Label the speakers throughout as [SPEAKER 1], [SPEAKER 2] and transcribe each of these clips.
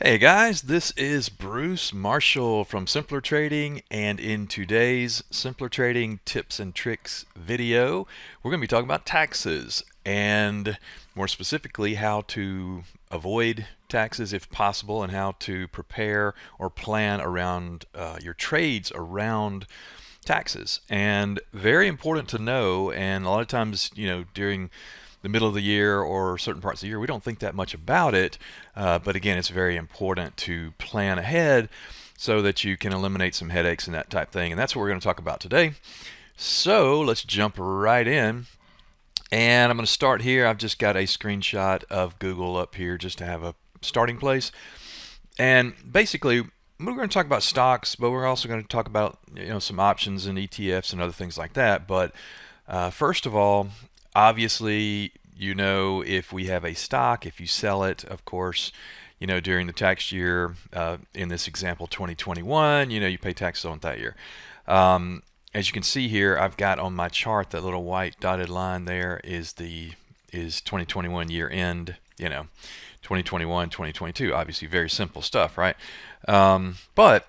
[SPEAKER 1] Hey guys, this is Bruce Marshall from Simpler Trading, and in today's Simpler Trading tips and tricks video, we're going to be talking about taxes and more specifically how to avoid taxes if possible and how to prepare or plan around your trades around taxes. And very important to know, and a lot of times, during the middle of the year or certain parts of the year, we don't think that much about it. But again, it's very important to plan ahead so that you can eliminate some headaches and that type thing. And that's what we're going to talk about today. So let's jump right in. And I'm going to start here. I've just got a screenshot of Google up here just to have a starting place. And basically, we're going to talk about stocks, but we're also going to talk about some options and ETFs and other things like that. But first of all, obviously, if we have a stock, if you sell it, of course, during the tax year, in this example 2021, you pay taxes on that year. As you can see here, I've got on my chart that little white dotted line there is 2021 year end, 2021, 2022. Obviously, very simple stuff, right? But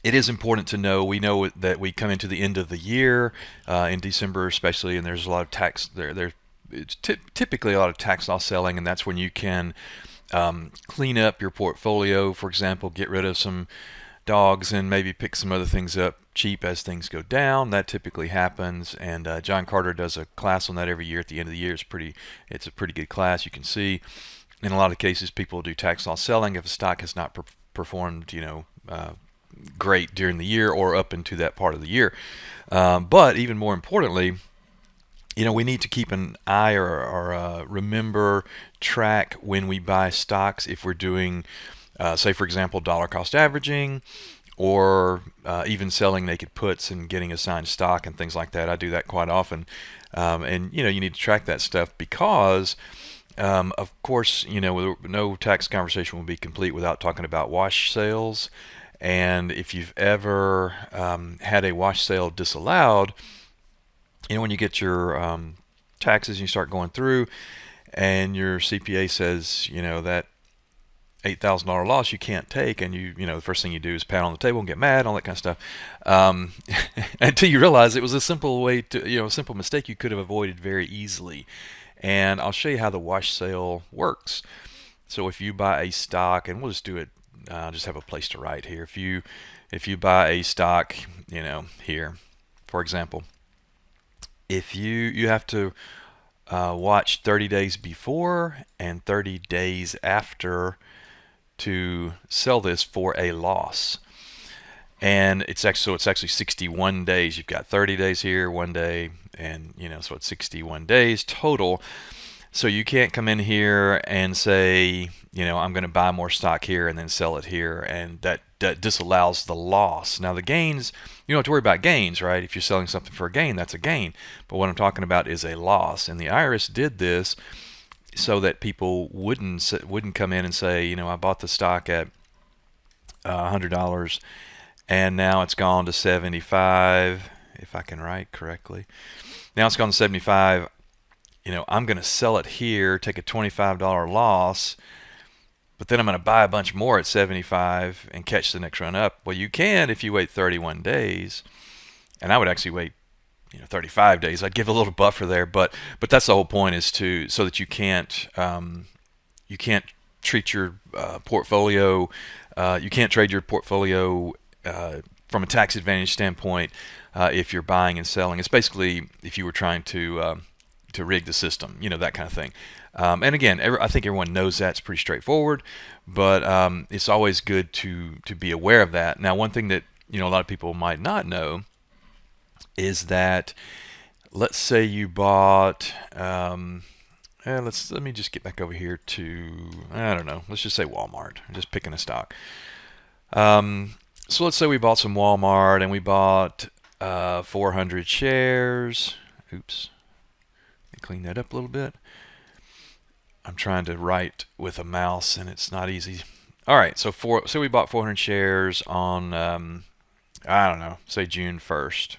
[SPEAKER 1] it is important to know. We know that we come into the end of the year in December, especially, and there's a lot of tax there. It's typically a lot of tax loss selling, and that's when you can clean up your portfolio. For example, get rid of some dogs and maybe pick some other things up cheap as things go down. That typically happens, and John Carter does a class on that every year at the end of the year. It's a pretty good class. You can see in a lot of cases people do tax loss selling if a stock has not performed, great during the year or up into that part of the year. But even more importantly, we need to keep an eye or remember, track when we buy stocks if we're doing, say, for example, dollar cost averaging or even selling naked puts and getting assigned stock and things like that. I do that quite often. And, you need to track that stuff because, of course, no tax conversation will be complete without talking about wash sales. And if you've ever had a wash sale disallowed, when you get your taxes and you start going through and your CPA says, that $8,000 loss you can't take, and the first thing you do is pound on the table and get mad, all that kind of stuff, until you realize it was a simple way to, a simple mistake you could have avoided very easily. And I'll show you how the wash sale works. So if you buy a stock, and we'll just do it, just have a place to write here. If you buy a stock, here, for example, if you have to watch 30 days before and 30 days after to sell this for a loss. And it's actually 61 days. You've got 30 days here, 1 day, and so it's 61 days total. So you can't come in here and say, I'm going to buy more stock here and then sell it here, and that disallows the loss. Now the gains, you don't have to worry about gains, right? If you're selling something for a gain, that's a gain. But what I'm talking about is a loss. And the IRS did this so that people wouldn't come in and say, I bought the stock at $100 and now it's gone to 75, if I can write correctly. Now it's gone to 75. I'm going to sell it here, take a $25 loss, but then I'm going to buy a bunch more at 75 and catch the next run up. Well, you can if you wait 31 days, and I would actually wait 35 days. I'd give a little buffer there, but that's the whole point, is so that you can't treat your portfolio, you can't trade your portfolio from a tax advantage standpoint if you're buying and selling. It's basically if you were trying to rig the system, that kind of thing. And again, I think everyone knows that. It's pretty straightforward, but it's always good to be aware of that. Now, one thing that a lot of people might not know is that, let's say you bought, let me just get back over here to, I don't know, let's just say Walmart. I'm just picking a stock. So let's say we bought some Walmart and we bought 400 shares. Oops. Clean that up a little bit. I'm trying to write with a mouse and it's not easy. All right, so we bought 400 shares on I don't know, say June 1st.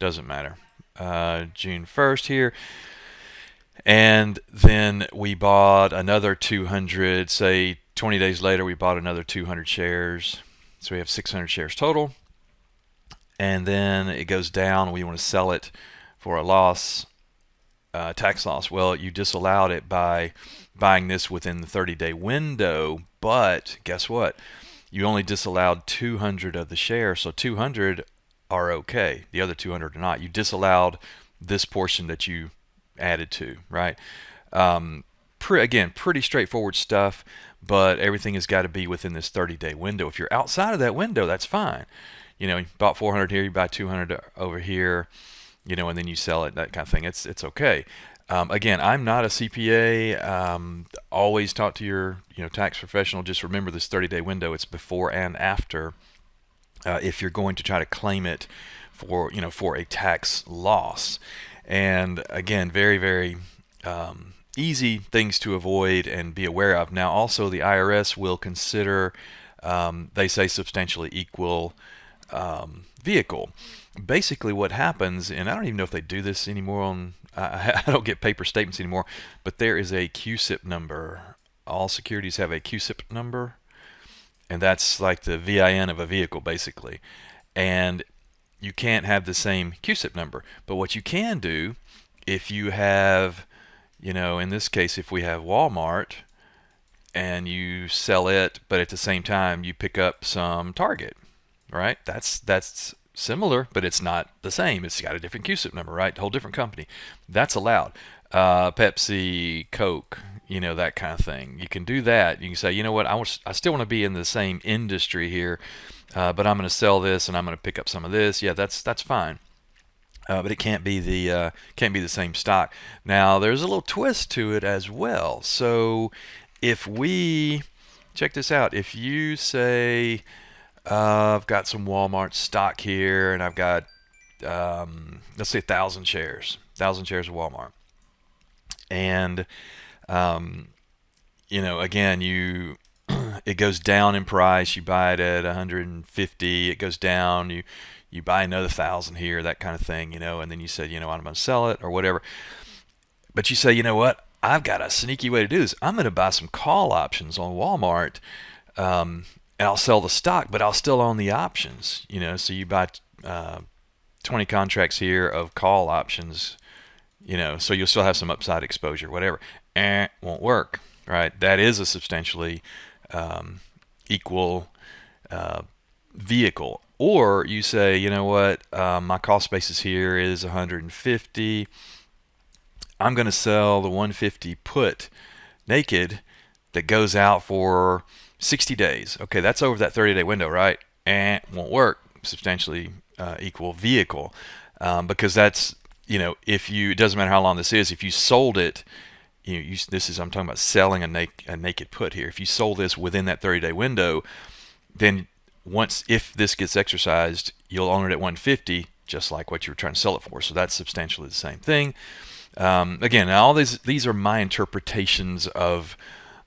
[SPEAKER 1] Doesn't matter. June 1st here. And then we bought another 200, say 20 days later, we bought another 200 shares. So we have 600 shares total. And then it goes down. We want to sell it for a loss, tax loss. Well, you disallowed it by buying this within the 30-day window. But guess what? You only disallowed 200 of the shares. So 200 are okay. The other 200 are not. You disallowed this portion that you added to, right? Again, pretty straightforward stuff, but everything has got to be within this 30-day window. If you're outside of that window, that's fine. You bought 400 here, you buy 200 over here, and then you sell it, that kind of thing. It's okay. Again, I'm not a CPA. Always talk to your tax professional. Just remember this 30-day window. It's before and after. If you're going to try to claim it for a tax loss. And again, very, very easy things to avoid and be aware of. Now, also the IRS will consider, they say, substantially equal vehicle. Basically what happens, and I don't even know if they do this anymore I don't get paper statements anymore, but there is a CUSIP number. All securities have a CUSIP number, and that's like the VIN of a vehicle, basically. And you can't have the same CUSIP number. But what you can do, if you have, in this case, if we have Walmart and you sell it, but at the same time you pick up some Target, right? That's similar, but it's not the same. It's got a different CUSIP number, right? A whole different company. That's allowed. Pepsi, Coke, that kind of thing. You can do that. You can say, you know what, I still want to be in the same industry here, but I'm going to sell this and I'm going to pick up some of this. Yeah, that's fine. But it can't be the same stock. Now, there's a little twist to it as well. So if we check this out, if you say I've got some Walmart stock here, and I've got let's say 1,000 shares of Walmart, and again, it goes down in price. You buy it at 150. It goes down. You buy another 1,000 here, that kind of thing, and then you said, I'm going to sell it or whatever. But you say, you know what? I've got a sneaky way to do this. I'm going to buy some call options on Walmart, and I'll sell the stock, but I'll still own the options. So you buy 20 contracts here of call options, so you'll still have some upside exposure, whatever. Won't work, right? That is a substantially equal vehicle. Or you say, you know what, my cost basis here is 150. I'm going to sell the 150 put naked that goes out for 60 days. Okay, that's over that 30-day window, right? Won't work. Substantially equal vehicle, because that's, it doesn't matter how long this is. If you sold it, I'm talking about selling a naked put here. If you sold this within that 30-day window, then if this gets exercised, you'll own it at 150, just like what you were trying to sell it for. So that's substantially the same thing. Again, all these are my interpretations of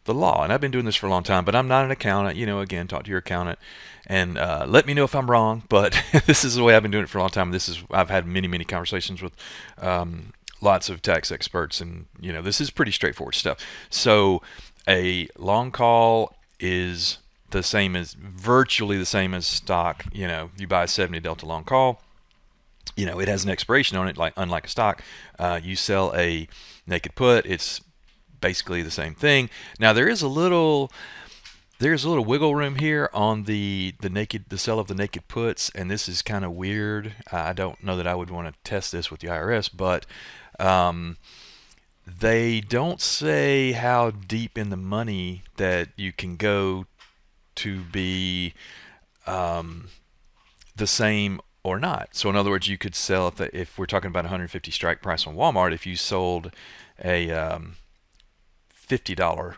[SPEAKER 1] the law, and I've been doing this for a long time, but I'm not an accountant. Again, talk to your accountant and let me know if I'm wrong, but this is the way I've been doing it for a long time. I've had many conversations with lots of tax experts, and this is pretty straightforward stuff. So a long call is virtually the same as stock. You buy a 70 Delta long call, it has an expiration on it, unlike a stock. You sell a naked put, it's basically the same thing. Now there is a little wiggle room here on the sale of the naked puts, and this is kind of weird. I don't know that I would want to test this with the IRS, but they don't say how deep in the money that you can go to be the same or not. So in other words, you could sell, if we're talking about 150 strike price on Walmart, if you sold a $50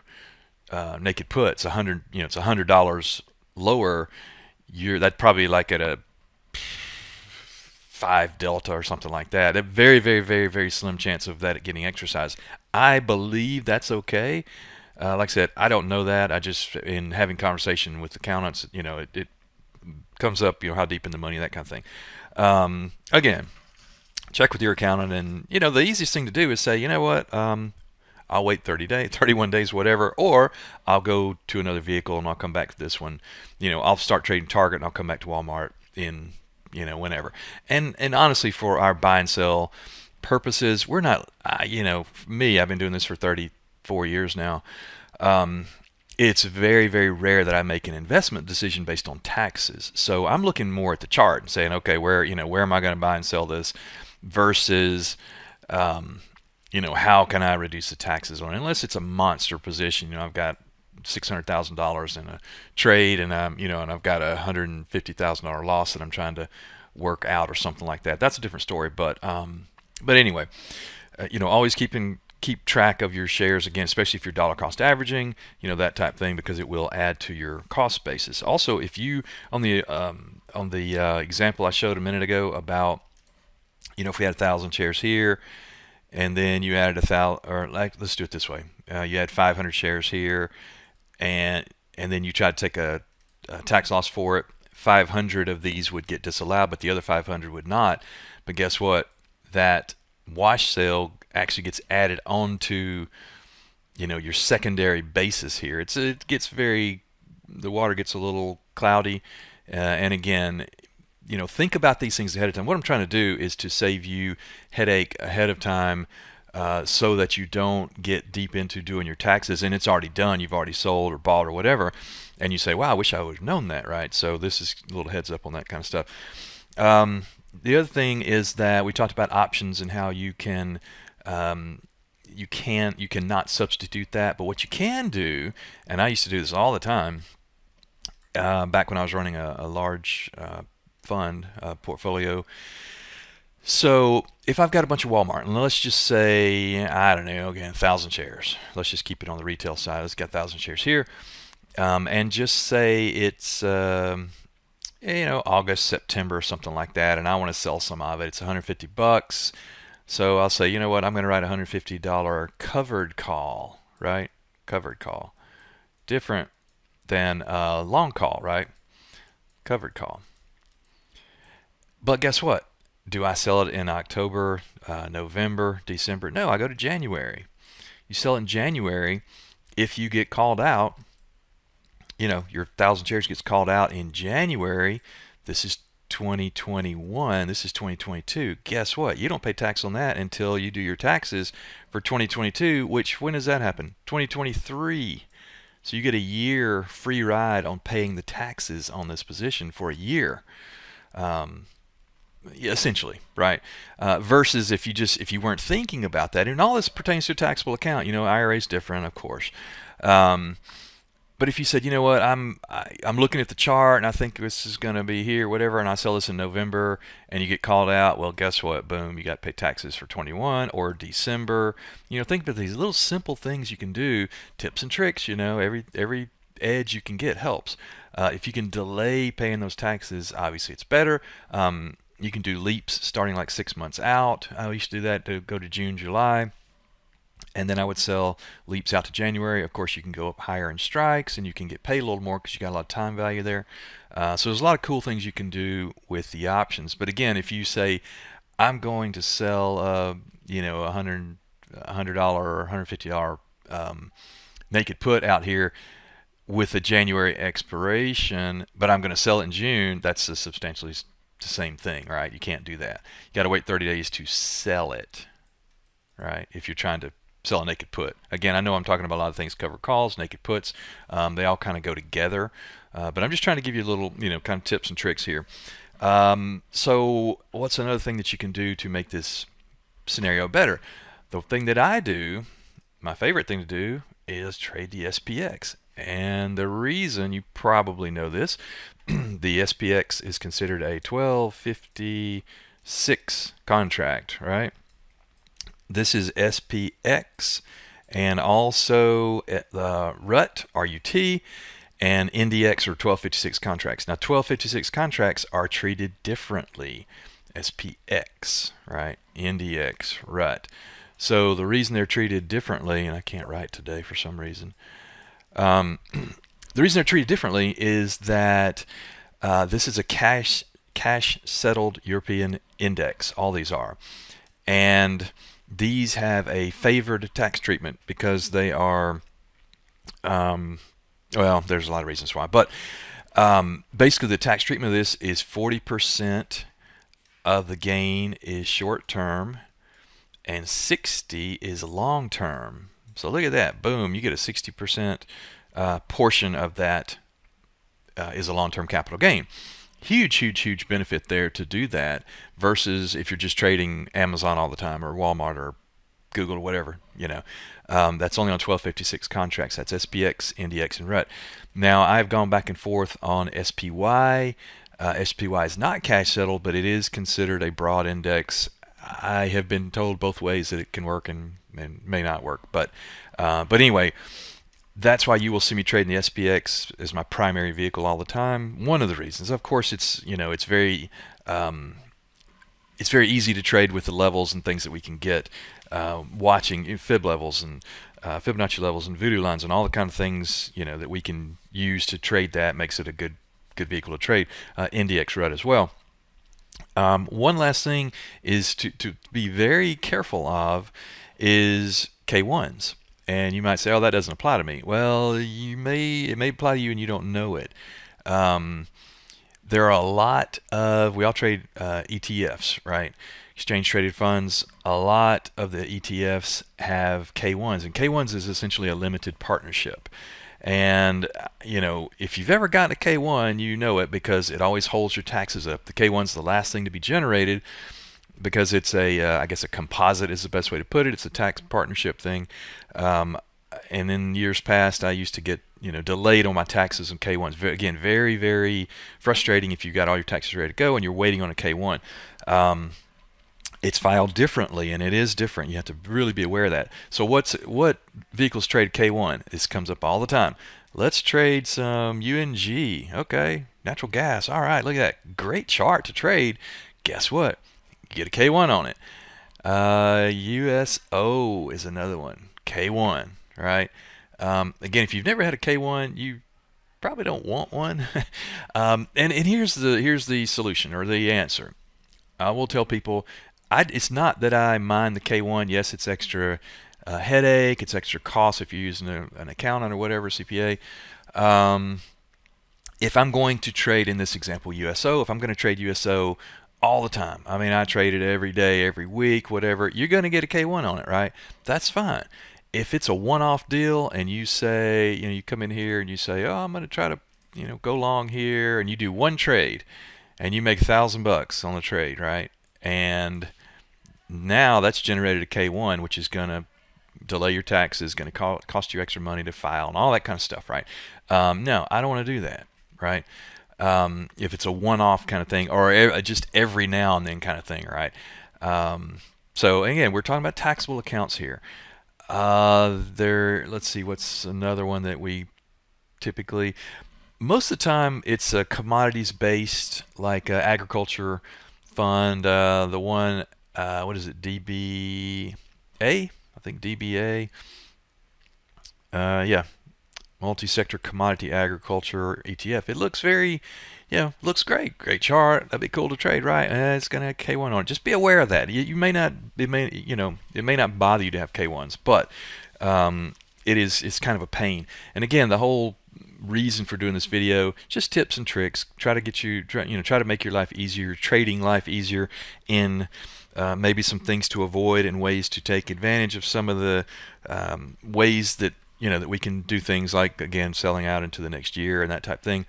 [SPEAKER 1] naked put, it's $100 lower. That's probably like at a 5 Delta or something like that. A very, very, very, very slim chance of that getting exercised. I believe that's okay. Like I said, I don't know that. I just, in having conversation with accountants, it comes up, how deep in the money, that kind of thing. Again, check with your accountant, and the easiest thing to do is say, you know what, I'll wait 30 days, 31 days, whatever, or I'll go to another vehicle and I'll come back to this one. I'll start trading Target and I'll come back to Walmart in, whenever. And honestly, for our buy and sell purposes, we're not, me, I've been doing this for 34 years now. It's very, very rare that I make an investment decision based on taxes. So I'm looking more at the chart and saying, okay, where am I going to buy and sell this versus, how can I reduce the taxes on it? Unless it's a monster position, I've got $600,000 in a trade and I've got a $150,000 loss that I'm trying to work out or something like that. That's a different story. But anyway, always keep track of your shares, again, especially if you're dollar cost averaging, that type thing, because it will add to your cost basis. Also, if you on the example I showed a minute ago about, if we had 1,000 shares here, and then you added 1,000, or let's do it this way: you had 500 shares here, and then you tried to take a tax loss for it. 500 of these would get disallowed, but the other 500 would not. But guess what? That wash sale actually gets added onto your secondary basis here. The water gets a little cloudy, and again, think about these things ahead of time. What I'm trying to do is to save you headache ahead of time, so that you don't get deep into doing your taxes and it's already done. You've already sold or bought or whatever, and you say, wow, I wish I would have known that, right? So this is a little heads up on that kind of stuff. The other thing is that we talked about options and how you cannot substitute that, but what you can do, and I used to do this all the time back when I was running a large fund portfolio. So if I've got a bunch of Walmart, and let's just say, I don't know, again, 1,000 shares. Let's just keep it on the retail side. Let's get 1,000 shares here, and just say it's August, September, something like that, and I want to sell some of it. It's $150. So I'll say, you know what, I'm going to write a $150 covered call, right? Covered call. Different than a long call, right? Covered call. But guess what? Do I sell it in October, November, December? No, I go to January. You sell it in January. If you get called out, your 1,000 shares gets called out in January. This is 2021. This is 2022. Guess what? You don't pay tax on that until you do your taxes for 2022, which, when does that happen? 2023. So you get a year free ride on paying the taxes on this position for a year. Essentially, right? Versus if you weren't thinking about that, and all this pertains to a taxable account. IRA is different, of course. But if you said, you know what, I'm looking at the chart and I think this is going to be here, whatever, and I sell this in November, and you get called out, well, guess what? Boom, you got to pay taxes for 21 or December. Think about these little simple things you can do, tips and tricks. Every edge you can get helps. If you can delay paying those taxes, obviously it's better. You can do leaps starting like 6 months out. I used to do that to go to June, July. And then I would sell leaps out to January. Of course, you can go up higher in strikes, and you can get paid a little more because you got a lot of time value there. So there's a lot of cool things you can do with the options. But again, if you say, I'm going to sell, $100 or $150 naked put out here with a January expiration, but I'm going to sell it in June, that's a substantially the same thing, right? You can't do that. You got to wait 30 days to sell it, right? If you're trying to sell a naked put. Again, I know I'm talking about a lot of things, covered calls, naked puts. They all kind of go together. But I'm just trying to give you a little, kind of tips and tricks here. So what's another thing that you can do to make this scenario better? The thing that I do, my favorite thing to do, is trade the SPX. And the reason, you probably know this, the SPX is considered a 1256 contract, right? This is SPX, and also RUT, R-U-T, and NDX or 1256 contracts. Now, 1256 contracts are treated differently. SPX, right? NDX, RUT. So the reason they're treated differently, and I can't write today for some reason, the reason they're treated differently is that this is a cash settled European index. All these are. And these have a favored tax treatment because they are, well, there's a lot of reasons why, but basically the tax treatment of this is 40% of the gain is short term and 60 is long term. So look at that, boom, you get a 60% portion of that is a long-term capital gain. Huge, huge, huge benefit there to do that versus if you're just trading Amazon all the time or Walmart or Google or whatever, that's only on 1256 contracts. That's SPX, NDX, and RUT. Now, I've gone back and forth on SPY. SPY is not cash settled, but it is considered a broad index. I have been told both ways that it can work and may not work. But anyway, that's why you will see me trading the SPX as my primary vehicle all the time. One of the reasons, of course, it's very easy to trade with the levels and things that we can get, watching fib levels and Fibonacci levels and voodoo lines and all the kind of things that we can use to trade. That makes it a good vehicle to trade. NDX RUT as well. One last thing is to be very careful of is K1s. And you might say, oh, that doesn't apply to me. Well, it may apply to you and you don't know it. There are a lot of, we all trade ETFs, right? Exchange traded funds. A lot of the ETFs have K1s, and K1s is essentially a limited partnership. And if you've ever gotten a K1, you know it because it always holds your taxes up. The K1's the last thing to be generated because it's I guess a composite is the best way to put it. It's a tax partnership thing. And in years past, I used to get delayed on my taxes on K1s. Again, very, very frustrating if you got all your taxes ready to go and you're waiting on a K1. It's filed differently, and it is different. You have to really be aware of that. So what vehicles trade K1? This comes up all the time. Let's trade some UNG. Okay, natural gas. All right, look at that. Great chart to trade. Guess what? You get a K1 on it. USO is another one. K1, right? Again, if you've never had a K1, you probably don't want one. And here's the solution or the answer. I will tell people, it's not that I mind the K1. Yes, it's extra headache. It's extra cost if you're using an accountant or whatever, CPA. If I'm going to trade, in this example, USO, if I'm going to trade USO all the time, I mean, I trade it every day, every week, whatever, you're going to get a K1 on it, right? That's fine. If it's a one-off deal and you say, you come in here and you say, oh, I'm going to try to, go long here, and you do one trade and you make $1,000 on the trade, right? And now that's generated a K1, which is going to delay your taxes, going to cost you extra money to file and all that kind of stuff, right? No, I don't want to do that, right? If it's a one-off kind of thing or just every now and then kind of thing, right? So again, we're talking about taxable accounts here. Let's see, what's another one that we typically, most of the time it's a commodities based, like agriculture fund. The one, what is it, DBA? I think DBA. Yeah, multi-sector commodity agriculture ETF. It looks very, looks great. Great chart. That'd be cool to trade, right? It's gonna have K1 on it. Just be aware of that. You may not, it may not bother you to have K1s, but it's kind of a pain. And again, the whole reason for doing this video, just tips and tricks. Try to make your life easier, trading life easier, in maybe some things to avoid and ways to take advantage of some of the ways that that we can do things like, again, selling out into the next year and that type of thing.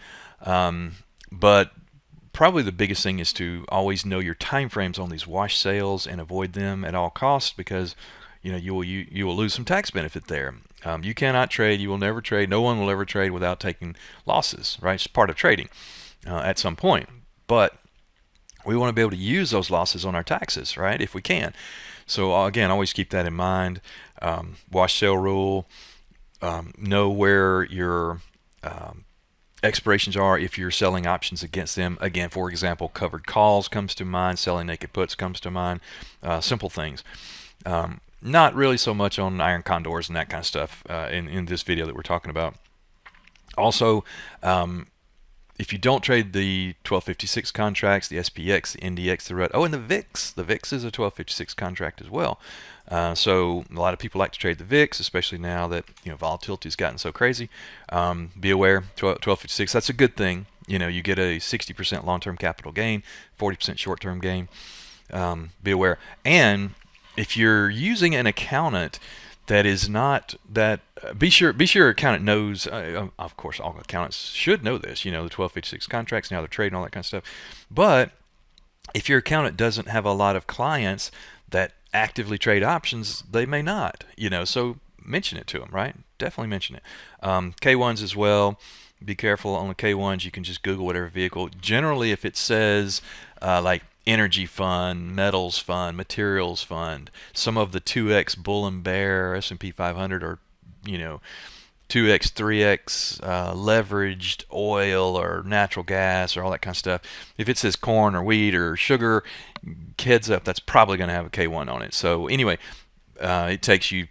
[SPEAKER 1] But probably the biggest thing is to always know your time frames on these wash sales and avoid them at all costs, because you will lose some tax benefit there. You cannot trade. You will never trade. No one will ever trade without taking losses, right? It's part of trading at some point. But we want to be able to use those losses on our taxes, right, if we can. So again, always keep that in mind. Wash sale rule. Know where your expirations are if you're selling options against them. Again, for example, covered calls comes to mind. Selling naked puts comes to mind. Simple things. Not really so much on iron condors and that kind of stuff in this video that we're talking about. Also, if you don't trade the 1256 contracts, the SPX, the NDX, the RUT, oh, and the VIX. The VIX is a 1256 contract as well. So a lot of people like to trade the VIX, especially now that volatility has gotten so crazy. Be aware, 1256. That's a good thing. You get a 60% long-term capital gain, 40% short-term gain. Be aware. And if you're using an accountant that is not that, be sure your accountant knows. Of course, all accountants should know this. The 1256 contracts, now they're trading, all that kind of stuff. But if your accountant doesn't have a lot of clients that actively trade options, they may not. So mention it to them, right? Definitely mention it. K1s as well. Be careful on the K1s. You can just Google whatever vehicle. Generally, if it says like energy fund, metals fund, materials fund, some of the 2x bull and bear S&P 500 or 2x, 3x leveraged oil or natural gas or all that kind of stuff. If it says corn or wheat or sugar, heads up, that's probably going to have a K1 on it. So anyway, it takes you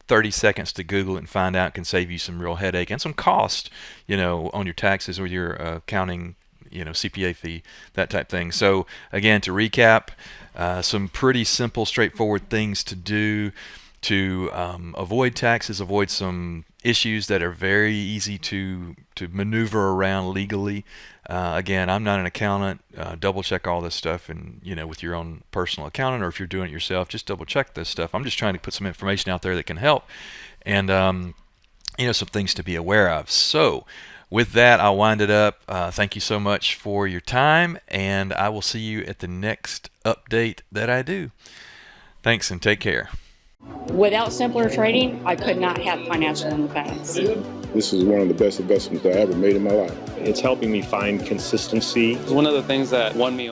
[SPEAKER 1] 30 seconds to Google it and find out. Can save you some real headache and some cost, on your taxes or your accounting, CPA fee, that type thing. So again, to recap, some pretty simple, straightforward things to do to avoid taxes, avoid some issues that are very easy to maneuver around legally. Again, I'm not an accountant. Double check all this stuff, and with your own personal accountant, or if you're doing it yourself, just double check this stuff. I'm just trying to put some information out there that can help, and some things to be aware of. So with that, I'll wind it up. Thank you so much for your time, and I will see you at the next update that I do. Thanks, and take care.
[SPEAKER 2] Without simpler trading, I could not have financial independence.
[SPEAKER 3] This is one of the best investments I ever made in my life.
[SPEAKER 4] It's helping me find consistency. It's one of the things that won me